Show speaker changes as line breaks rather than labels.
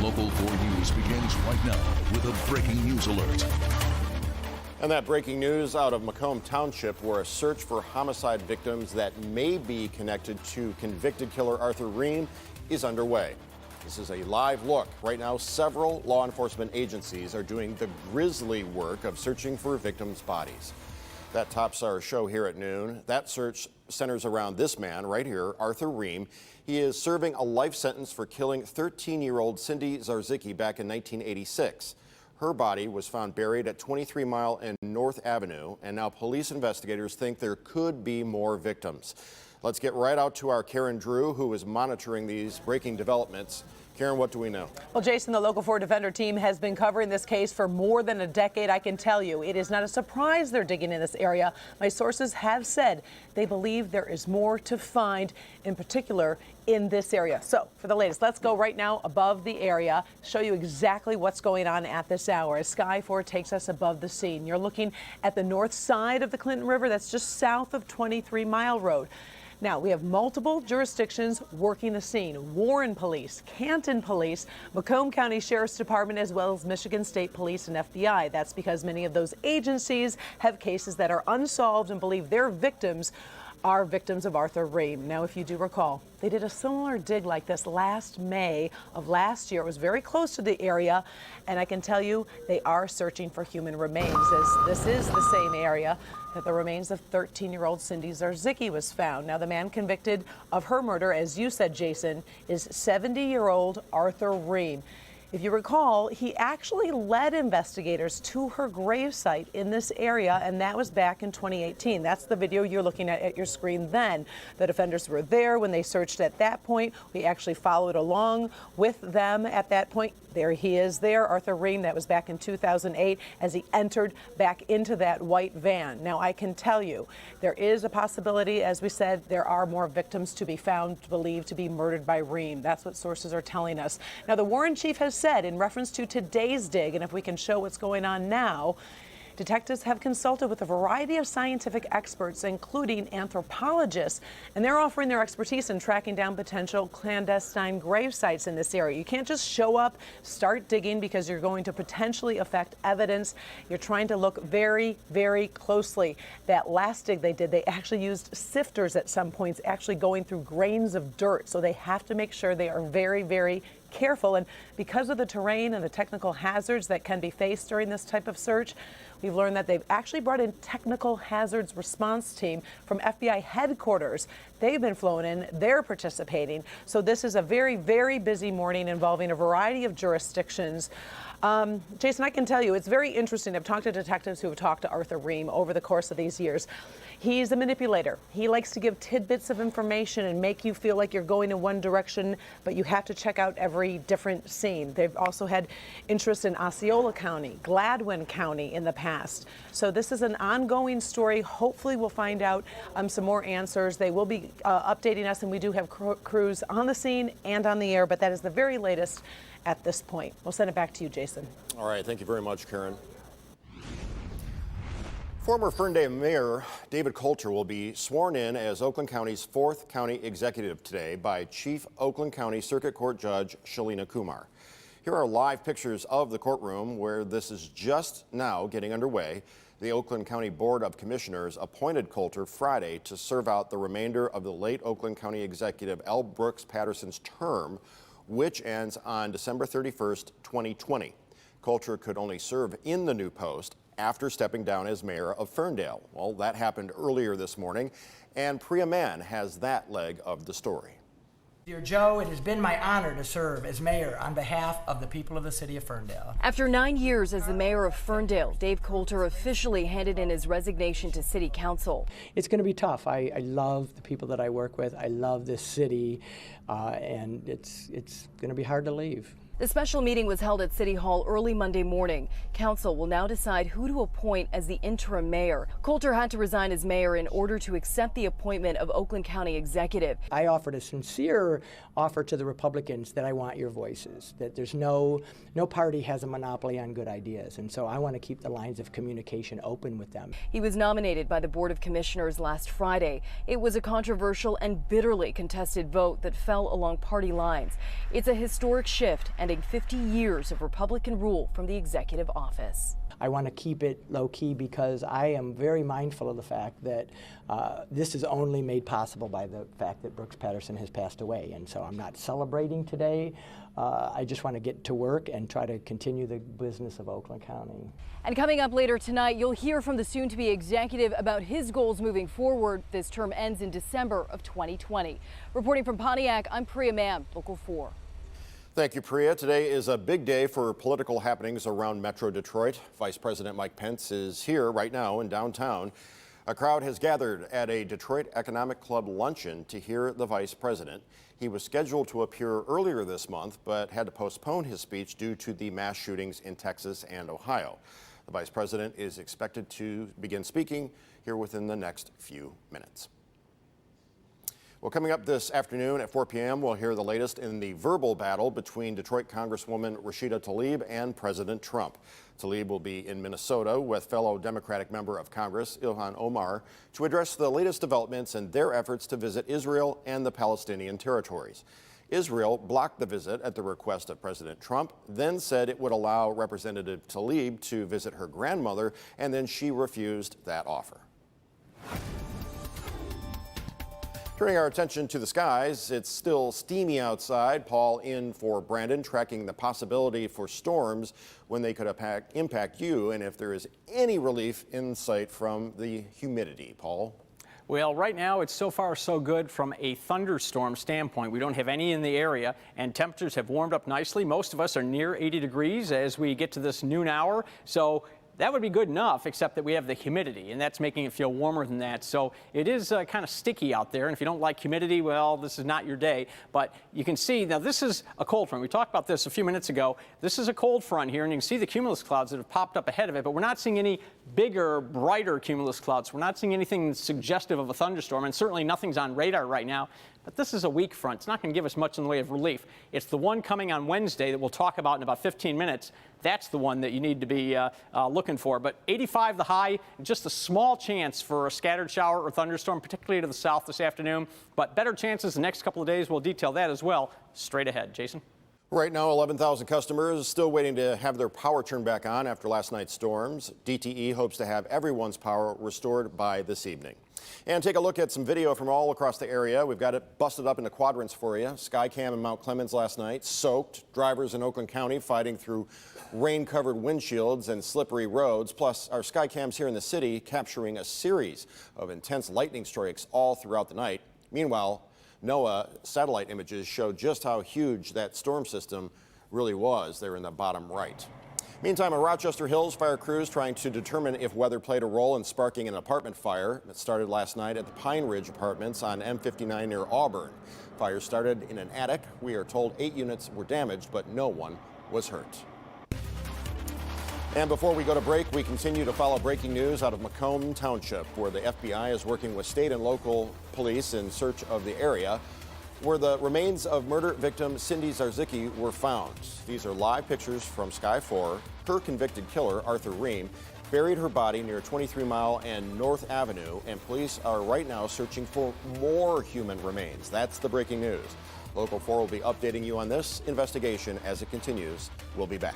Local 4 News begins right now with a breaking news alert.
And that breaking news out of Macomb Township, where a search for homicide victims that may be connected to convicted killer Arthur Ream is underway. This is a live look. Right now, several law enforcement agencies are doing the grisly work of searching for victims' bodies. That tops our show here at noon. That search centers around this man right here, Arthur Ream. He is serving a life sentence for killing 13-year-old Cindy Zarzicki back in 1986. Her body was found buried at 23 Mile and North Avenue, and now police investigators think there could be more victims. Let's get right out to our Karen Drew, who is monitoring these breaking developments. Karen, what do we know?
Well, Jason, the Local 4 Defender team has been covering this case for more than a decade. I can tell you, it is not a surprise they're digging in this area. My sources have said they believe there is more to find, in particular in this area. So for the latest, let's go right now above the area, show you exactly what's going on at this hour as Sky 4 takes us above the scene. You're looking at the north side of the Clinton River. That's just south of 23 Mile Road. Now, we have multiple jurisdictions working the scene. Warren Police, Canton Police, Macomb County Sheriff's Department, as well as Michigan State Police and FBI. That's because many of those agencies have cases that are unsolved and believe their victims are victims of Arthur Ream. Now, if you do recall, they did a similar dig like this last May of last year. It was very close to the area, and I can tell you they are searching for human remains, as this is the same area that the remains of 13-year-old Cindy Zarzicki was found. Now, the man convicted of her murder, as you said, Jason, is 70-year-old Arthur Ream. If you recall, he actually led investigators to her gravesite in this area, and that was back in 2018. That's the video you're looking at your screen then. The defenders were there when they searched at that point. We actually followed along with them at that point. There he is there, Arthur Ream. That was back in 2008 as he entered back into that white van. Now, I can tell you, there is a possibility, as we said, there are more victims to be found, believed to be murdered by Ream. That's what sources are telling us. Now, the Warren chief has said in reference to today's dig, and if we can show what's going on now, detectives have consulted with a variety of scientific experts, including anthropologists, and they're offering their expertise in tracking down potential clandestine grave sites in this area. You can't just show up, start digging, because you're going to potentially affect evidence. You're trying to look very, very closely. That last dig they did, they actually used sifters at some points, actually going through grains of dirt. So they have to make sure they are very, very careful. And because of the terrain and the technical hazards that can be faced during this type of search, we've learned that they've actually brought in technical hazards response team from FBI headquarters. They've been flown in, they're participating. So this is a very, very busy morning involving a variety of jurisdictions. Jason, I can tell you, it's very interesting. I've talked to detectives who have talked to Arthur Ream over the course of these years. He's a manipulator. He likes to give tidbits of information and make you feel like you're going in one direction, but you have to check out every different scene. They've also had interest in Osceola County, Gladwin County in the past. So this is an ongoing story. Hopefully we'll find out some more answers. They will be updating us, and we do have crews on the scene and on the air, but that is the very latest at this point. We'll send it back to you, Jason.
All right, thank you very much, Karen. Former Ferndale Mayor David Coulter will be sworn in as Oakland County's 4th county executive today by Chief Oakland County Circuit Court Judge Shalina Kumar. Here are live pictures of the courtroom where this is just now getting underway. The Oakland County Board of Commissioners appointed Coulter Friday to serve out the remainder of the late Oakland County Executive L. Brooks Patterson's term, which ends on December 31st, 2020. Coulter could only serve in the new post after stepping down as mayor of Ferndale. Well, that happened earlier this morning, and Priya Mann has that leg of the story.
Dear Joe, it has been my honor to serve as mayor on behalf of the people of the city of Ferndale.
After 9 years as the mayor of Ferndale, Dave Coulter officially handed in his resignation to city council.
It's going to be tough. I love the people that I work with. I love this city, and it's going to be hard to leave.
The special meeting was held at City Hall early Monday morning. Council will now decide who to appoint as the interim mayor. Coulter had to resign as mayor in order to accept the appointment of Oakland County executive.
I offered a sincere offer to the Republicans that I want your voices, that there's no party has a monopoly on good ideas, and so I want to keep the lines of communication open with them.
He was nominated by the Board of Commissioners last Friday. It was a controversial and bitterly contested vote that fell along party lines. It's a historic shift, and ending 50 years of Republican rule from the executive office.
I want to keep it low-key because I am very mindful of the fact that this is only made possible by the fact that Brooks Patterson has passed away. And so I'm not celebrating today. I just want to get to work and try to continue the business of Oakland County.
And coming up later tonight, you'll hear from the soon-to-be executive about his goals moving forward. This term ends in December of 2020. Reporting from Pontiac, I'm Priya Mam, Local 4.
Thank you, Priya. Today is a big day for political happenings around Metro Detroit. Vice President Mike Pence is here right now in downtown. A crowd has gathered at a Detroit Economic Club luncheon to hear the vice president. He was scheduled to appear earlier this month, but had to postpone his speech due to the mass shootings in Texas and Ohio. The vice president is expected to begin speaking here within the next few minutes. Well, coming up this afternoon at 4 p.m., we'll hear the latest in the verbal battle between Detroit Congresswoman Rashida Tlaib and President Trump. Tlaib will be in Minnesota with fellow Democratic member of Congress Ilhan Omar to address the latest developments in their efforts to visit Israel and the Palestinian territories. Israel blocked the visit at the request of President Trump, then said it would allow Representative Tlaib to visit her grandmother, and then she refused that offer. Turning our attention to the skies, it's still steamy outside. Paul in for Brandon, tracking the possibility for storms when they could impact you, and if there is any relief in sight from the humidity. Paul?
Well, right now it's so far so good from a thunderstorm standpoint. We don't have any in the area, and temperatures have warmed up nicely. Most of us are near 80 degrees as we get to this noon hour. So that would be good enough, except that we have the humidity, and that's making it feel warmer than that. So it is kind of sticky out there, and if you don't like humidity, well, this is not your day. But you can see, now this is a cold front. We talked about this a few minutes ago. This is a cold front here, and you can see the cumulus clouds that have popped up ahead of it, but we're not seeing any bigger, brighter cumulus clouds. We're not seeing anything suggestive of a thunderstorm, and certainly nothing's on radar right now. But this is a weak front. It's not going to give us much in the way of relief. It's the one coming on Wednesday that we'll talk about in about 15 minutes. That's the one that you need to be looking for. But 85 the high, just a small chance for a scattered shower or thunderstorm, particularly to the south this afternoon. But better chances the next couple of days. We'll detail that as well. Straight ahead. Jason?
Right now, 11,000 customers still waiting to have their power turned back on after last night's storms. DTE hopes to have everyone's power restored by this evening. And take a look at some video from all across the area. We've got it busted up into quadrants for you. Skycam in Mount Clemens last night, soaked. Drivers in Oakland County fighting through rain-covered windshields and slippery roads. Plus, our Skycams here in the city capturing a series of intense lightning strikes all throughout the night. Meanwhile, NOAA satellite images show just how huge that storm system really was there in the bottom right. Meantime, a Rochester Hills fire crews trying to determine if weather played a role in sparking an apartment fire that started last night at the Pine Ridge Apartments on M59 near Auburn. Fire started in an attic. We are told 8 units were damaged, but no one was hurt. And before we go to break, we continue to follow breaking news out of Macomb Township, where the FBI is working with state and local police in search of the area where the remains of murder victim Cindy Zarzicki were found. These are live pictures from Sky 4. Her convicted killer, Arthur Ream, buried her body near 23 Mile and North Avenue, and police are right now searching for more human remains. That's the breaking news. Local 4 will be updating you on this investigation as it continues. We'll be back.